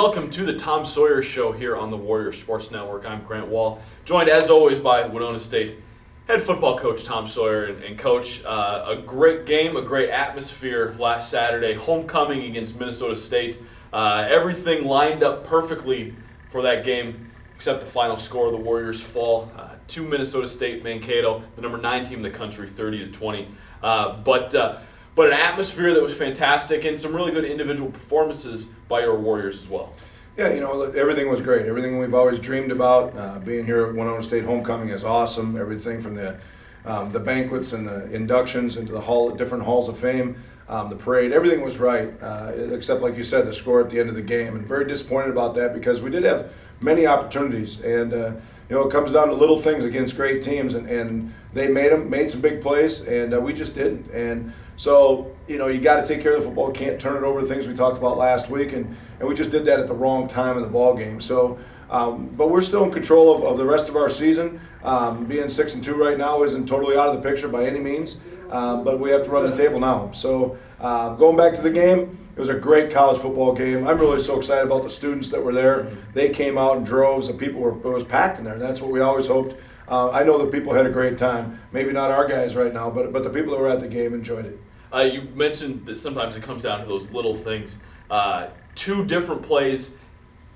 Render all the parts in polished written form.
welcome to the Tom Sawyer Show here on the Warrior Sports Network. I'm Grant Wall, joined as always by Winona State head football coach Tom Sawyer. And Coach, a great game, a great atmosphere last Saturday, homecoming against Minnesota State. Everything lined up perfectly for that game except the final score. The Warriors fall to Minnesota State Mankato, the number 9 team in the country, 30-20. But an atmosphere that was fantastic and some really good individual performances by your Warriors as well. Yeah, everything was great. Everything we've always dreamed about. Being here at Winona State homecoming is awesome. Everything from the banquets and the inductions into the different halls of fame, the parade, everything was right, except, like you said, the score at the end of the game. And very disappointed about that because we did have many opportunities. And it comes down to little things against great teams, and they made some big plays, and we just didn't. And so, you got to take care of the football. Can't turn it over to things we talked about last week, and we just did that at the wrong time in the ball game. So, but we're still in control of the rest of our season. Being 6-2 right now isn't totally out of the picture by any means, but we have to run the table now. So, going back to the game, it was a great college football game. I'm really so excited about the students that were there. They came out in droves, and it was packed in there. And that's what we always hoped. I know the people had a great time. Maybe not our guys right now, but the people that were at the game enjoyed it. You mentioned that sometimes it comes down to those little things. 2 different plays.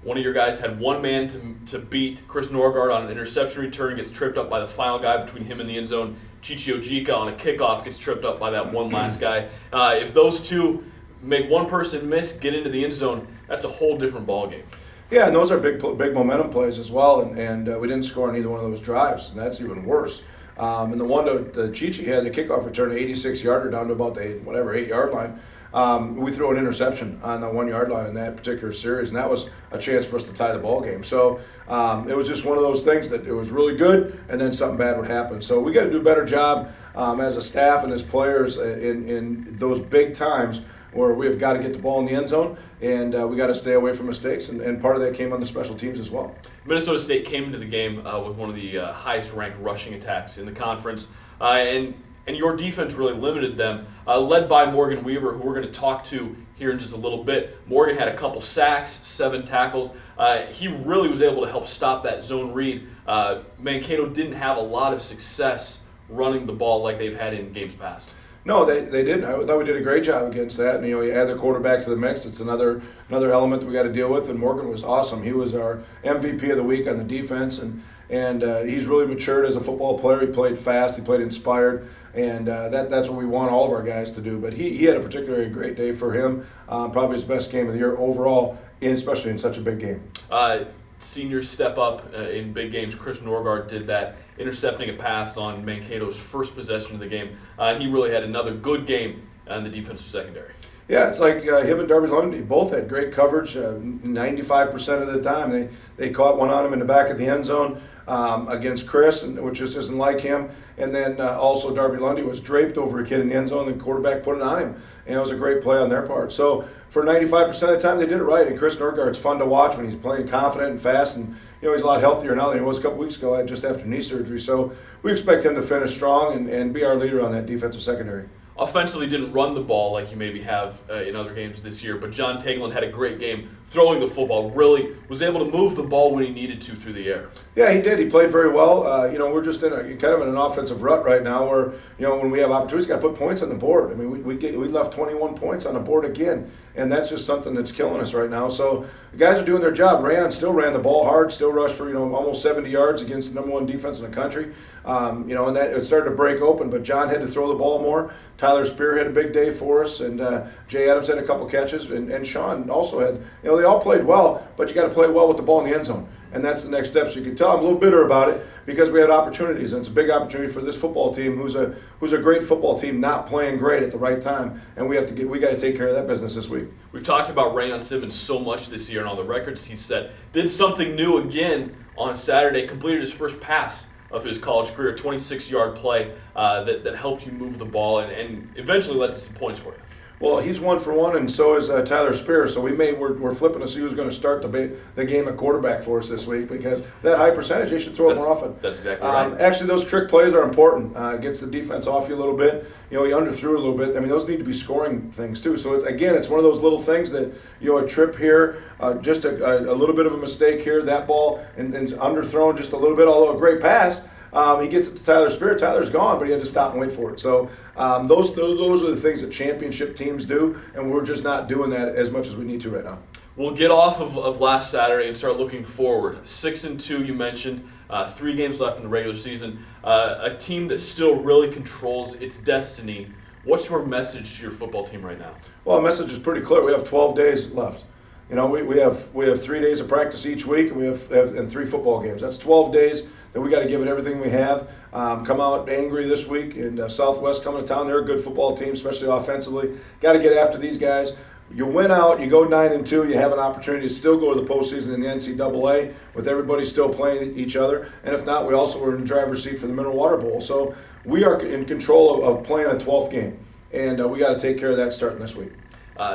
One of your guys had one man to beat. Chris Norgard on an interception return gets tripped up by the final guy between him and the end zone. Chichi Ojika on a kickoff gets tripped up by that one last guy. If those 2 make one person miss, get into the end zone, that's a whole different ball game. Yeah, and those are big momentum plays as well, and we didn't score on either one of those drives, and that's even worse. And the one that Chichi had, the kickoff return, 86-yarder down to about the 8-yard line. We threw an interception on the 1-yard line in that particular series, and that was a chance for us to tie the ball game. So it was just one of those things that it was really good, and then something bad would happen. So we got to do a better job as a staff and as players in those big times where we've got to get the ball in the end zone, and we got to stay away from mistakes, and part of that came on the special teams as well. Minnesota State came into the game with one of the highest-ranked rushing attacks in the conference, and your defense really limited them, led by Morgan Weaver, who we're going to talk to here in just a little bit. Morgan had a couple sacks, 7 tackles. He really was able to help stop that zone read. Mankato didn't have a lot of success running the ball like they've had in games past. No, they didn't. I thought we did a great job against that. And, you add the quarterback to the mix. It's another element that we got to deal with. And Morgan was awesome. He was our MVP of the week on the defense, and he's really matured as a football player. He played fast. He played inspired, and that's what we want all of our guys to do. But he had a particularly great day for him. Probably his best game of the year overall, especially in such a big game. Seniors step up in big games. Chris Norgard did that, intercepting a pass on Mankato's first possession of the game. And he really had another good game in the defensive secondary. Yeah, it's like him and Darby Lundy both had great coverage 95% of the time. They caught one on him in the back of the end zone against Chris, which just isn't like him. And then also Darby Lundy was draped over a kid in the end zone, and the quarterback put it on him. And it was a great play on their part. So for 95% of the time, they did it right. And Chris Norgard's fun to watch when he's playing confident and fast. And he's a lot healthier now than he was a couple weeks ago, just after knee surgery. So we expect him to finish strong and be our leader on that defensive secondary. Offensively didn't run the ball like you maybe have in other games this year, but John Taglin had a great game throwing the football, really was able to move the ball when he needed to through the air. Yeah, he did. He played very well. We're just in an offensive rut right now where, when we have opportunities, got to put points on the board. I mean, we left 21 points on the board again, and that's just something that's killing us right now. So the guys are doing their job. Rayon still ran the ball hard, still rushed for, almost 70 yards against the number 1 defense in the country. And that it started to break open, but John had to throw the ball more. Tyler Spear had a big day for us, and Jay Adams had a couple catches, and Sean also had, they all played well, but you got to play well with the ball in the end zone. And that's the next step. So you can tell I'm a little bitter about it because we had opportunities, and it's a big opportunity for this football team, who's a great football team, not playing great at the right time, and we got to take care of that business this week. We've talked about Rayon Simmons so much this year and all the records he's set. Did something new again on Saturday. Completed his first pass of his college career, 26-yard play that helped you move the ball and eventually led to some points for you. Well, he's 1-for-1, and so is Tyler Spear. So we're flipping to see who's going to start the game at quarterback for us this week, because that high percentage, they should throw it more often. That's exactly right. Actually, those trick plays are important. Gets the defense off you a little bit. He underthrew a little bit. I mean, those need to be scoring things too. So it's one of those little things that a trip here, just a little bit of a mistake here, that ball and underthrown just a little bit. Although a great pass. He gets it to Tyler Spear. Tyler's gone, but he had to stop and wait for it. So those are the things that championship teams do, and we're just not doing that as much as we need to right now. We'll get off of last Saturday and start looking forward. 6-2, you mentioned. 3 games left in the regular season. A team that still really controls its destiny. What's your message to your football team right now? Well, the message is pretty clear. We have 12 days left. We have 3 days of practice each week, and we have 3 football games. That's 12 days that we got to give it everything we have. Come out angry this week, and Southwest coming to town. They're a good football team, especially offensively. Got to get after these guys. You win out, you go 9-2, you have an opportunity to still go to the postseason in the NCAA with everybody still playing each other. And if not, we also were in the driver's seat for the Mineral Water Bowl. So we are in control of playing a 12th game, and we got to take care of that starting this week.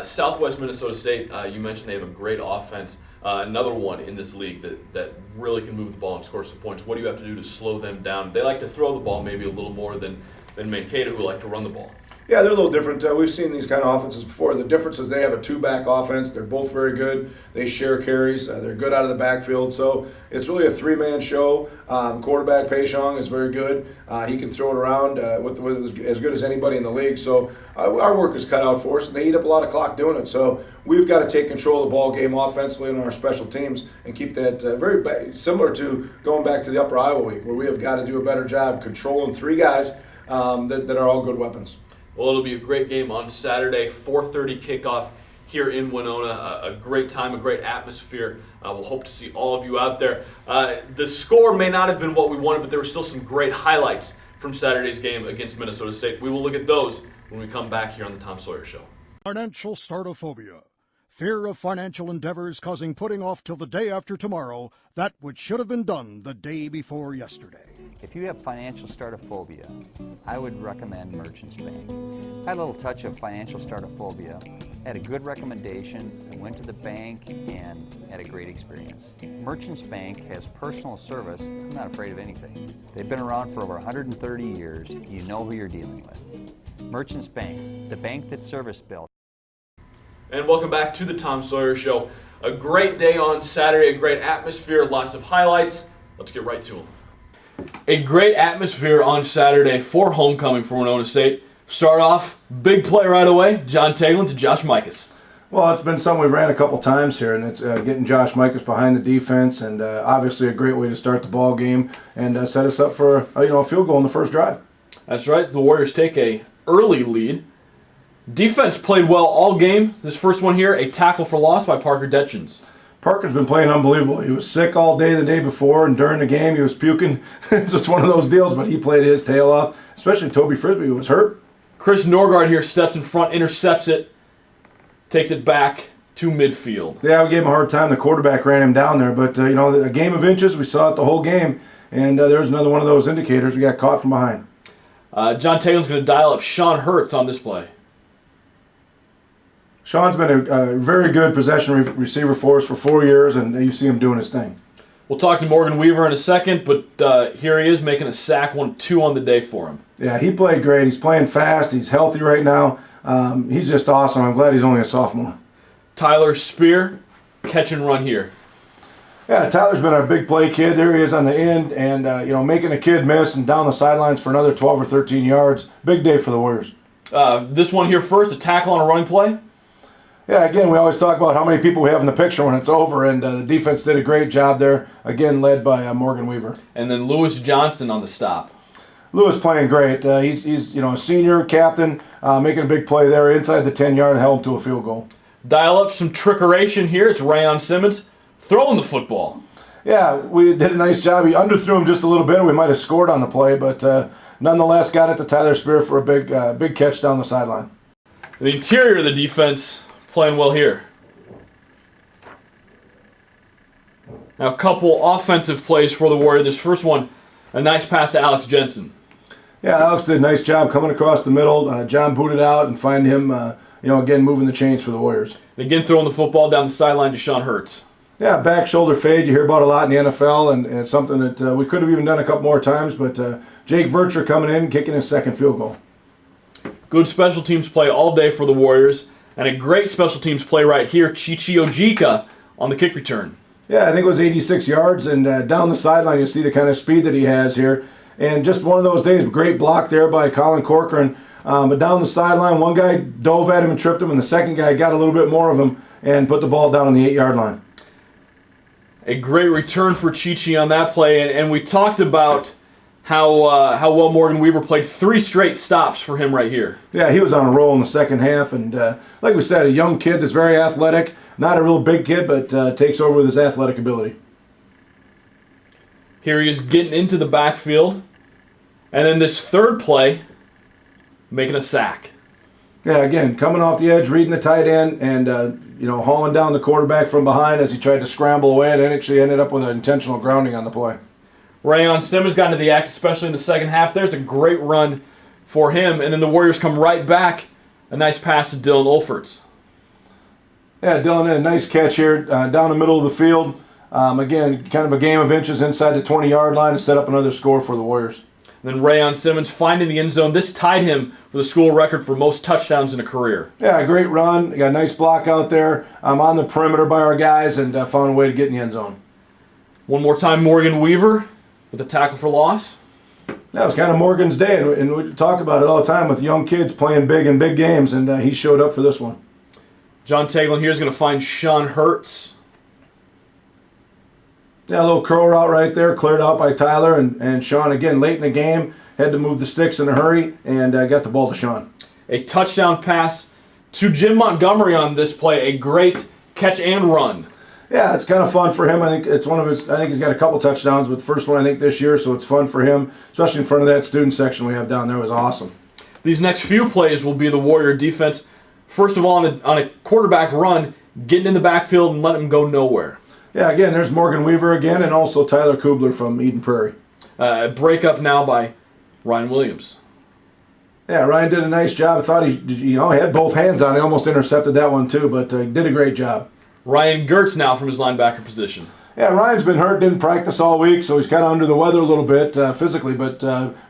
Southwest Minnesota State, you mentioned they have a great offense. Another one in this league that really can move the ball and score some points. What do you have to do to slow them down? They like to throw the ball maybe a little more than Mankato, who like to run the ball. Yeah, they're a little different. We've seen these kind of offenses before. The difference is they have a 2-back offense. They're both very good. They share carries. They're good out of the backfield. So it's really a 3-man show. Quarterback Pei-Shong is very good. He can throw it around with as good as anybody in the league. So our work is cut out for us, and they eat up a lot of clock doing it. So we've got to take control of the ball game offensively in our special teams and keep that similar to going back to the Upper Iowa week, where we have got to do a better job controlling 3 guys that are all good weapons. Well, it'll be a great game on Saturday, 4:30 kickoff here in Winona. A great time, a great atmosphere. We'll hope to see all of you out there. The score may not have been what we wanted, but there were still some great highlights from Saturday's game against Minnesota State. We will look at those when we come back here on the Tom Sawyer Show. Financial startophobia. Fear of financial endeavors causing putting off till the day after tomorrow that which should have been done the day before yesterday. If you have financial startophobia, I would recommend Merchants Bank. I had a little touch of financial startophobia, had a good recommendation, I went to the bank and had a great experience. Merchants Bank has personal service. I'm not afraid of anything. They've been around for over 130 years. You know who you're dealing with. Merchants Bank, the bank that service built. And welcome back to the Tom Sawyer Show. A great day on Saturday, a great atmosphere, lots of highlights. Let's get right to them. A great atmosphere on Saturday for homecoming for Winona State. Start off, big play right away, John Taglin to Josh Mikas. Well, it's been something we've ran a couple times here, and it's getting Josh Mikas behind the defense, and obviously a great way to start the ball game and set us up for a field goal in the first drive. That's right. The Warriors take a early lead. Defense played well all game. This first one here, a tackle for loss by Parker Detchins. Parker's been playing unbelievable. He was sick all day the day before, and during the game he was puking. It's just one of those deals, but he played his tail off, especially Toby Frisbee, who was hurt. Chris Norgard here steps in front, intercepts it, takes it back to midfield. Yeah, we gave him a hard time. The quarterback ran him down there, but a game of inches, we saw it the whole game, and there's another one of those indicators. We got caught from behind. John Taglin's going to dial up Sean Hurts on this play. Sean's been a very good possession receiver for us for 4 years, and you see him doing his thing. We'll talk to Morgan Weaver in a second, but here he is making a sack, 1-2 on the day for him. Yeah, he played great. He's playing fast. He's healthy right now. He's just awesome. I'm glad he's only a sophomore. Tyler Spear, catch and run here. Yeah, Tyler's been a big play kid. There he is on the end, and making a kid miss and down the sidelines for another 12 or 13 yards. Big day for the Warriors. This one here first, a tackle on a running play. Yeah, again, we always talk about how many people we have in the picture when it's over, and the defense did a great job there, again led by Morgan Weaver. And then Lewis Johnson on the stop. Lewis playing great. He's a senior captain, making a big play there inside the 10-yard, held him to a field goal. Dial up some trickeration here. It's Rayon Simmons throwing the football. Yeah, we did a nice job. He underthrew him just a little bit. We might have scored on the play, but nonetheless got it to Tyler Spear for a big catch down the sideline. The interior of the defense playing well here. Now a couple offensive plays for the Warriors. This first one, a nice pass to Alex Jensen. Yeah, Alex did a nice job coming across the middle. John booted out and find him, again, moving the chains for the Warriors. And again, throwing the football down the sideline to Sean Hurts. Yeah, back shoulder fade. You hear about a lot in the NFL, and it's something that we could have even done a couple more times, but Jake Vercher coming in, kicking his second field goal. Good special teams play all day for the Warriors, and a great special teams play right here, Chichi Ojika on the kick return. Yeah, I think it was 86 yards, and down the sideline you'll see the kind of speed that he has here. And just one of those days, great block there by Colin Corcoran. But down the sideline, one guy dove at him and tripped him, and the second guy got a little bit more of him and put the ball down on the 8-yard line. A great return for Chichi on that play, and we talked about how well Morgan Weaver played 3 straight stops for him right here. Yeah, he was on a roll in the second half, and like we said, a young kid that's very athletic, not a real big kid, but takes over with his athletic ability. Here he is getting into the backfield, and then this third play, making a sack. Yeah, again, coming off the edge, reading the tight end, and hauling down the quarterback from behind as he tried to scramble away, and actually ended up with an intentional grounding on the play. Rayon Simmons got into the act, especially in the second half. There's a great run for him, and then the Warriors come right back. A nice pass to Dylan Olferts. Yeah, Dylan had a nice catch here down the middle of the field. Again, kind of a game of inches inside the 20-yard line to set up another score for the Warriors. And then Rayon Simmons finding the end zone. This tied him for the school record for most touchdowns in a career. Yeah, great run. Got a nice block out there on the perimeter by our guys, and found a way to get in the end zone. One more time, Morgan Weaver with a tackle for loss. That was kind of Morgan's day, and we talk about it all the time with young kids playing big in big games, and he showed up for this one. John Taglin here is going to find Sean Hurts. Yeah, a little curl route right there, cleared out by Tyler, and Sean, again, late in the game, had to move the sticks in a hurry, and got the ball to Sean. A touchdown pass to Jim Montgomery on this play. A great catch and run. Yeah, it's kind of fun for him. I think it's one of his. I think he's got a couple touchdowns, but the first one I think this year, so it's fun for him, especially in front of that student section we have down there. It was awesome. These next few plays will be the Warrior defense. First of all, on a quarterback run, getting in the backfield and letting him go nowhere. Yeah, again, there's Morgan Weaver again, and also Tyler Kubler from Eden Prairie. A break up now by Ryan Williams. Yeah, Ryan did a nice job. I thought he had both hands on it. He almost intercepted that one too, but he did a great job. Ryan Gertz now from his linebacker position. Yeah, Ryan's been hurt, didn't practice all week, so he's kind of under the weather a little bit physically, but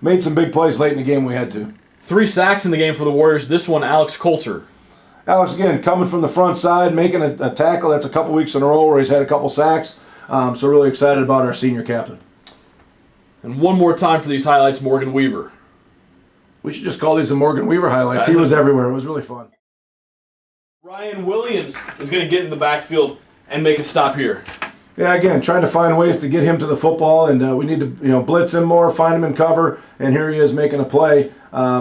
made some big plays late in the game we had to. 3 sacks in the game for the Warriors. This one, Alex Coulter. Alex, again, coming from the front side, making a tackle. That's a couple weeks in a row where he's had a couple sacks. So really excited about our senior captain. And one more time for these highlights, Morgan Weaver. We should just call these the Morgan Weaver highlights. He was everywhere. It was really fun. Ryan Williams is going to get in the backfield and make a stop here. Yeah, again, trying to find ways to get him to the football, and we need to blitz him more, find him in cover, and here he is making a play.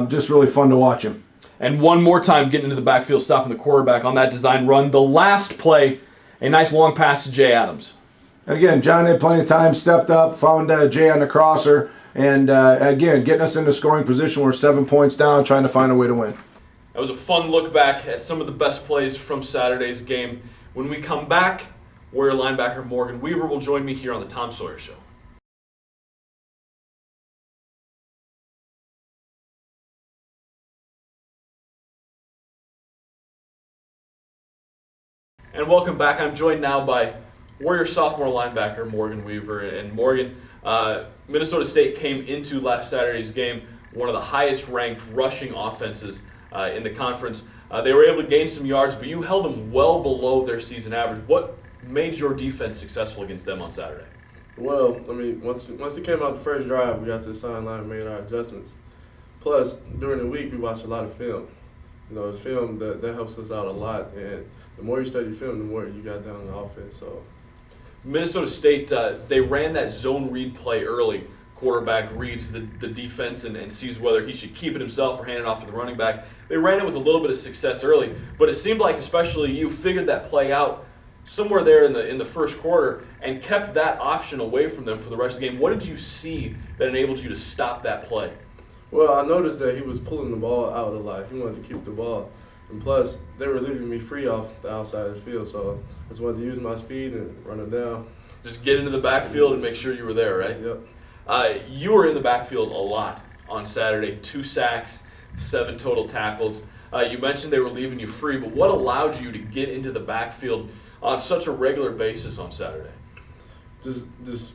Just really fun to watch him. And one more time getting into the backfield, stopping the quarterback on that design run. The last play, a nice long pass to Jay Adams. And again, John had plenty of time, stepped up, found Jay on the crosser, and again, getting us into scoring position. We're 7 points down, trying to find a way to win. That was a fun look back at some of the best plays from Saturday's game. When we come back, Warrior linebacker Morgan Weaver will join me here on the Tom Sawyer Show. And welcome back. I'm joined now by Warrior sophomore linebacker Morgan Weaver. And Morgan, Minnesota State came into last Saturday's game one of the highest ranked rushing offenses in the conference. They were able to gain some yards, but you held them well below their season average. What made your defense successful against them on Saturday? Well, I mean, once it came out the first drive, we got to the sideline and made our adjustments. Plus, during the week, we watched a lot of film. The film that helps us out a lot, and the more you study film, the more you got down on the offense. So, Minnesota State, they ran that zone read play early. Quarterback reads the defense and sees whether he should keep it himself or hand it off to the running back. They ran it with a little bit of success early, but it seemed like especially you figured that play out somewhere there in the first quarter and kept that option away from them for the rest of the game. What did you see that enabled you to stop that play? well, I noticed that he was pulling the ball out a lot. He wanted to keep the ball. And plus, they were leaving me free off the outside of the field, so I just wanted to use my speed and run it down. Just get into the backfield and make sure you were there, right? Yep. You were in the backfield a lot on Saturday. 2 sacks, 7 total tackles. You mentioned they were leaving you free, but what allowed you to get into the backfield on such a regular basis on Saturday? Just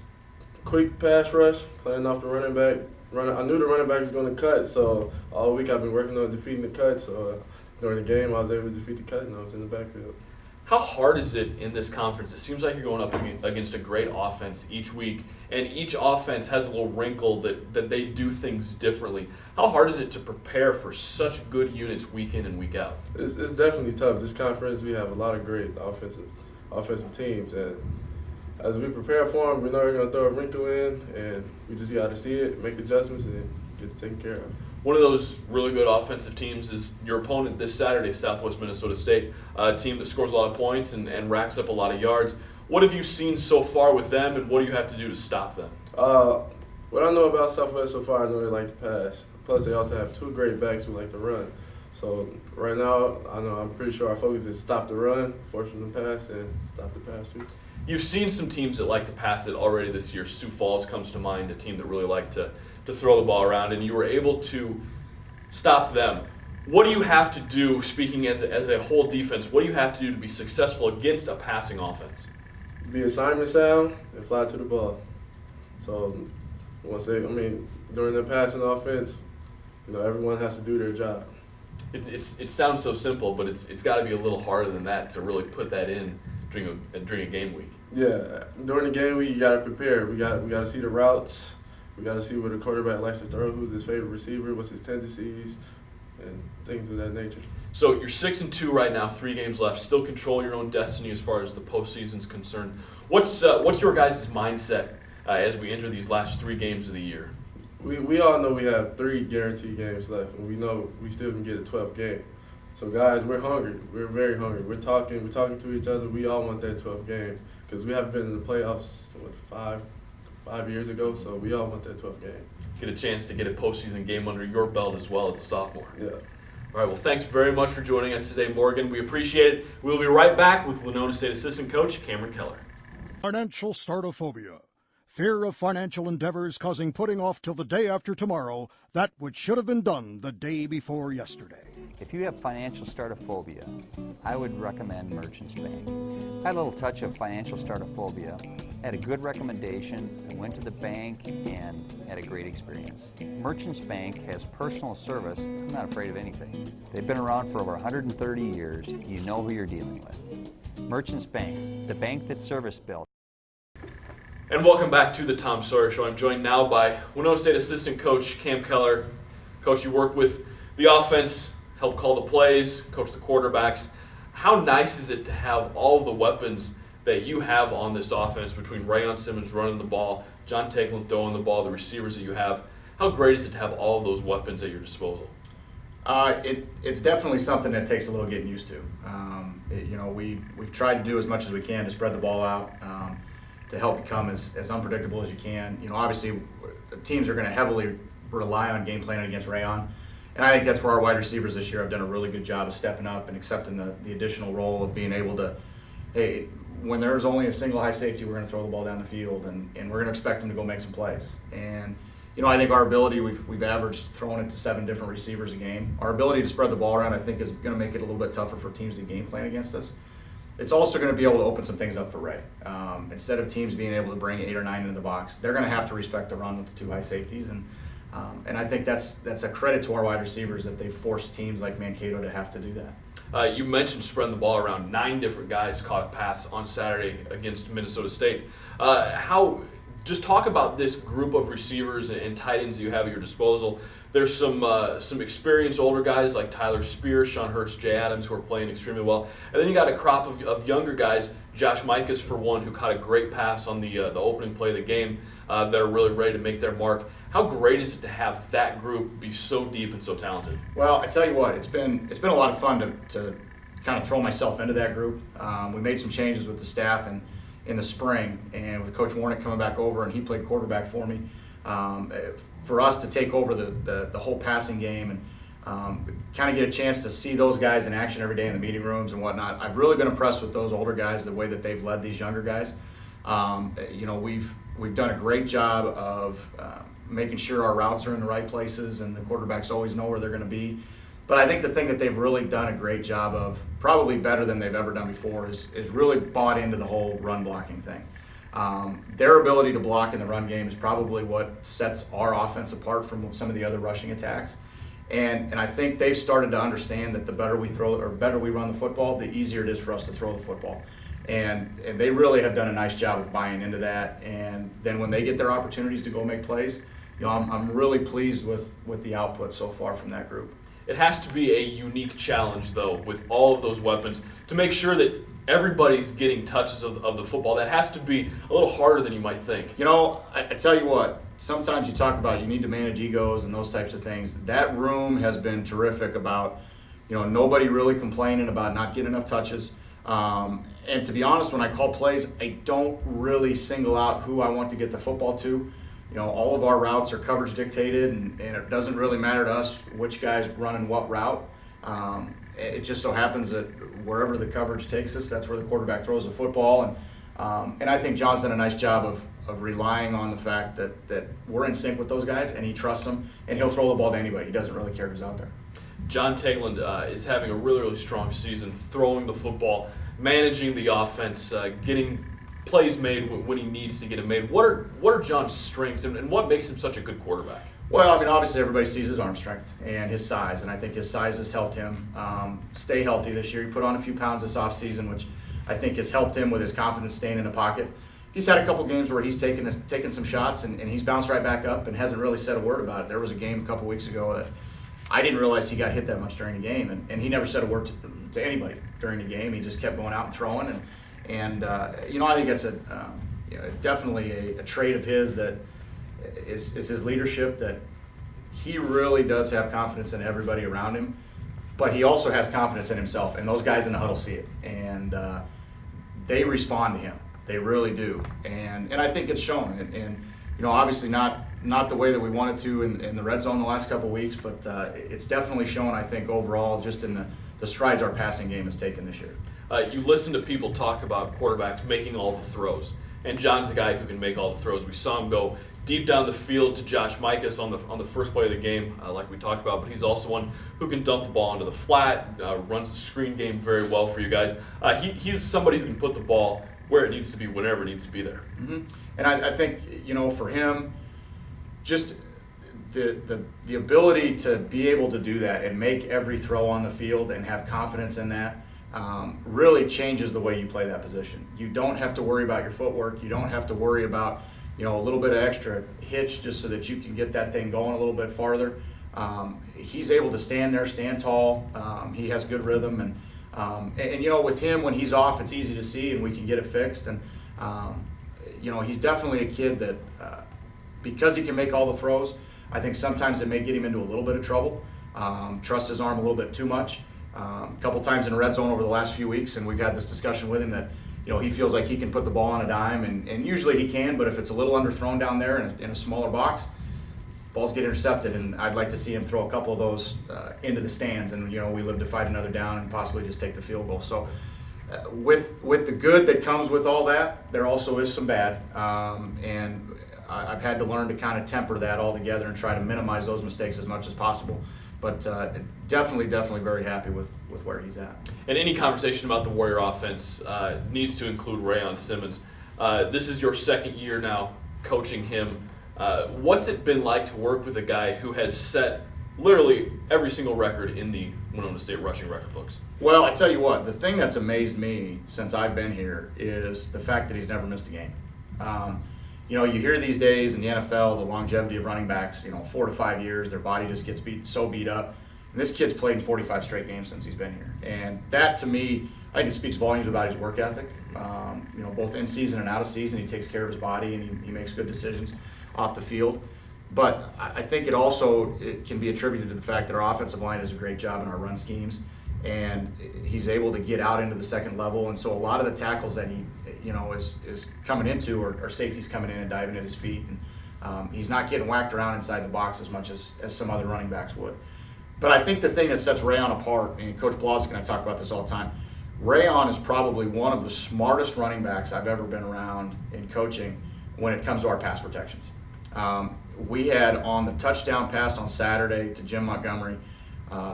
quick pass rush, playing off the running back. I knew the running back was going to cut, so all week I've been working on defeating the cut. So during the game, I was able to defeat the cut, and I was in the backfield. How hard is it in this conference? It seems like you're going up against a great offense each week, and each offense has a little wrinkle that they do things differently. How hard is it to prepare for such good units week in and week out? It's definitely tough. This conference, we have a lot of great offensive teams, and as we prepare for them, we know we're going to throw a wrinkle in, and we just got to see it, make adjustments, and get it taken care of. One of those really good offensive teams is your opponent this Saturday, Southwest Minnesota State, a team that scores a lot of points and racks up a lot of yards. What have you seen so far with them, and what do you have to do to stop them? What I know about Southwest so far, I know they like to pass. Plus, they also have two great backs who like to run. So right now, I'm pretty sure our focus is stop the run, force them to pass, and stop the pass too. You've seen some teams that like to pass it already this year. Sioux Falls comes to mind, a team that really liked to throw the ball around, and you were able to stop them. What do you have to do, speaking as a whole defense, what do you have to do to be successful against a passing offense? Be assignment sound and fly to the ball. So during the passing offense, everyone has to do their job. It sounds so simple, but it's got to be a little harder than that to really put that in during a game week. Yeah, during the game week, you got to prepare. We got to see the routes. We got to see what the quarterback likes to throw, who's his favorite receiver, what's his tendencies, and things of that nature. So you're 6-2 right now, 3 games left. Still control your own destiny as far as the postseason's concerned. What's your guys' mindset as we enter these last 3 games of the year? We all know we have 3 guaranteed games left, and we know we still can get a 12th game. So guys, we're hungry. We're very hungry. We're talking to each other. We all want that 12th game because we haven't been in the playoffs five years ago, so we all want that 12th game. Get a chance to get a postseason game under your belt as well as a sophomore. Yeah. All right, well, thanks very much for joining us today, Morgan. We appreciate it. We'll be right back with Winona State Assistant Coach Cameron Keller. Financial startophobia. Fear of financial endeavors causing putting off till the day after tomorrow that which should have been done the day before yesterday. If you have financial startophobia, I would recommend Merchants Bank. I had a little touch of financial startophobia, had a good recommendation, I went to the bank and had a great experience. Merchants Bank has personal service. I'm not afraid of anything. They've been around for over 130 years. You know who you're dealing with. Merchants Bank, the bank that's service-built. And welcome back to the Tom Sawyer Show. I'm joined now by Winona State Assistant Coach Cam Keller. Coach, you work with the offense, help call the plays, coach the quarterbacks. How nice is it to have all of the weapons that you have on this offense between Rayon Simmons running the ball, John Teglin throwing the ball, the receivers that you have? How great is it to have all of those weapons at your disposal? It's definitely something that takes a little getting used to. We've tried to do as much as we can to spread the ball out, to help become as unpredictable as you can. Obviously, teams are going to heavily rely on game planning against Rayon, and I think that's where our wide receivers this year have done a really good job of stepping up and accepting the additional role of being able to, hey, when there's only a single high safety, we're going to throw the ball down the field, and we're going to expect them to go make some plays. And I think our ability, we've averaged throwing it to 7 different receivers a game. Our ability to spread the ball around, I think, is going to make it a little bit tougher for teams to game plan against us. It's also going to be able to open some things up for Ray. Instead of teams being able to bring 8 or 9 into the box, they're going to have to respect the run with the 2 high safeties, and I think that's a credit to our wide receivers that they forced teams like Mankato to have to do that. You mentioned spreading the ball around. 9 different guys caught a pass on Saturday against Minnesota State. Just talk about this group of receivers and tight ends that you have at your disposal. There's some experienced older guys like Tyler Spear, Sean Hurst, Jay Adams, who are playing extremely well. And then you got a crop of younger guys, Josh Mikas for one, who caught a great pass on the opening play of the game, that are really ready to make their mark. How great is it to have that group be so deep and so talented? Well, I tell you what, it's been a lot of fun to kind of throw myself into that group. We made some changes with the staff in the spring, and with Coach Warnick coming back over, and he played quarterback for me. For us to take over the whole passing game and kind of get a chance to see those guys in action every day in the meeting rooms and whatnot. I've really been impressed with those older guys, the way that they've led these younger guys. We've done a great job of making sure our routes are in the right places and the quarterbacks always know where they're going to be. But I think the thing that they've really done a great job of, probably better than they've ever done before, is really bought into the whole run blocking thing. Their ability to block in the run game is probably what sets our offense apart from some of the other rushing attacks. And I think they've started to understand that the better we run the football, the easier it is for us to throw the football. And they really have done a nice job of buying into that. And then when they get their opportunities to go make plays, I'm really pleased with the output so far from that group. It has to be a unique challenge, though, with all of those weapons, to make sure that everybody's getting touches of the football. That has to be a little harder than you might think. I tell you what, sometimes you talk about you need to manage egos and those types of things. That room has been terrific about, nobody really complaining about not getting enough touches. And to be honest, when I call plays, I don't really single out who I want to get the football to. All of our routes are coverage dictated, and it doesn't really matter to us which guy's running what route. It just so happens that wherever the coverage takes us, that's where the quarterback throws the football. And I think John's done a nice job of relying on the fact that we're in sync with those guys, and he trusts them, and he'll throw the ball to anybody. He doesn't really care who's out there. John Tegland is having a really, really strong season, throwing the football, managing the offense, getting plays made when he needs to get them made. What are John's strengths, and what makes him such a good quarterback? Well, obviously everybody sees his arm strength and his size, and I think his size has helped him stay healthy this year. He put on a few pounds this offseason, which I think has helped him with his confidence staying in the pocket. He's had a couple games where he's taken some shots, and he's bounced right back up and hasn't really said a word about it. There was a game a couple weeks ago that I didn't realize he got hit that much during the game, and he never said a word to anybody during the game. He just kept going out and throwing, and I think that's definitely a trait of his that is his leadership, that he really does have confidence in everybody around him, but he also has confidence in himself, and those guys in the huddle see it, and they respond to him. They really do, and I think it's shown, and obviously not the way that we wanted to in the red zone the last couple of weeks, but it's definitely shown, I think, overall, just in the strides our passing game has taken this year. You listen to people talk about quarterbacks making all the throws, and John's the guy who can make all the throws. We saw him go deep down the field to Josh Mikas on the first play of the game, like we talked about, but he's also one who can dump the ball into the flat, runs the screen game very well for you guys. He's somebody who can put the ball where it needs to be, whenever it needs to be there. Mm-hmm. And I think, for him, just the ability to be able to do that and make every throw on the field and have confidence in that really changes the way you play that position. You don't have to worry about your footwork. You don't have to worry about a little bit of extra hitch just so that you can get that thing going a little bit farther. He's able to stand there, stand tall. He has good rhythm, and with him, when he's off, it's easy to see, and we can get it fixed. And he's definitely a kid that because he can make all the throws, I think sometimes it may get him into a little bit of trouble. Trusts his arm a little bit too much. A couple times in the red zone over the last few weeks, and we've had this discussion with him that he feels like he can put the ball on a dime, and usually he can, but if it's a little underthrown down there in a smaller box, balls get intercepted, and I'd like to see him throw a couple of those into the stands, and we live to fight another down and possibly just take the field goal. So with the good that comes with all that, there also is some bad, and I've had to learn to kind of temper that all together and try to minimize those mistakes as much as possible. But definitely very happy with where he's at. And any conversation about the Warrior offense needs to include Rayon Simmons. This is your second year now coaching him. What's it been like to work with a guy who has set literally every single record in the Winona State rushing record books? Well, I tell you what, the thing that's amazed me since I've been here is the fact that he's never missed a game. You hear these days in the NFL, the longevity of running backs, 4 to 5 years, their body just gets beat up. And this kid's played in 45 straight games since he's been here. And that, to me, I think it speaks volumes about his work ethic. Both in season and out of season, he takes care of his body and he makes good decisions off the field. But I think it can be attributed to the fact that our offensive line does a great job in our run schemes. And he's able to get out into the second level. And so a lot of the tackles that he is coming into or safeties coming in and diving at his feet, and he's not getting whacked around inside the box as much as some other running backs would. But I think the thing that sets Rayon apart, and Coach Blazek and I talk about this all the time, Rayon is probably one of the smartest running backs I've ever been around in coaching when it comes to our pass protections. We had on the touchdown pass on Saturday to Jim Montgomery,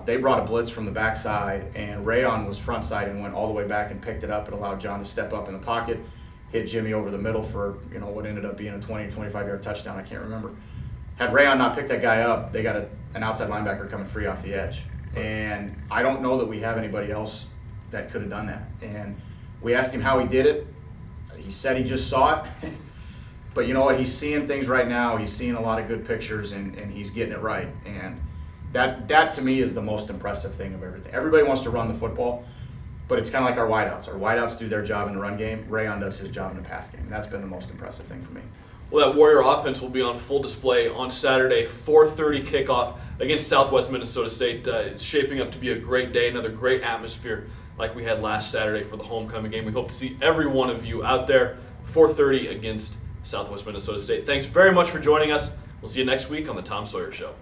They brought a blitz from the backside, and Rayon was front side and went all the way back and picked it up. It allowed John to step up in the pocket, hit Jimmy over the middle for what ended up being a 20 or 25-yard touchdown. I can't remember. Had Rayon not picked that guy up, they got an outside linebacker coming free off the edge. And I don't know that we have anybody else that could have done that. And we asked him how he did it. He said he just saw it. But you know what? He's seeing things right now. He's seeing a lot of good pictures, and he's getting it right. And that to me is the most impressive thing of everything. Everybody wants to run the football, but it's kind of like our wideouts. Our wideouts do their job in the run game. Rayon does his job in the pass game. And that's been the most impressive thing for me. Well, that Warrior offense will be on full display on Saturday, 4:30 kickoff against Southwest Minnesota State. It's shaping up to be a great day, another great atmosphere like we had last Saturday for the homecoming game. We hope to see every one of you out there, 4:30 against Southwest Minnesota State. Thanks very much for joining us. We'll see you next week on the Tom Sawyer Show.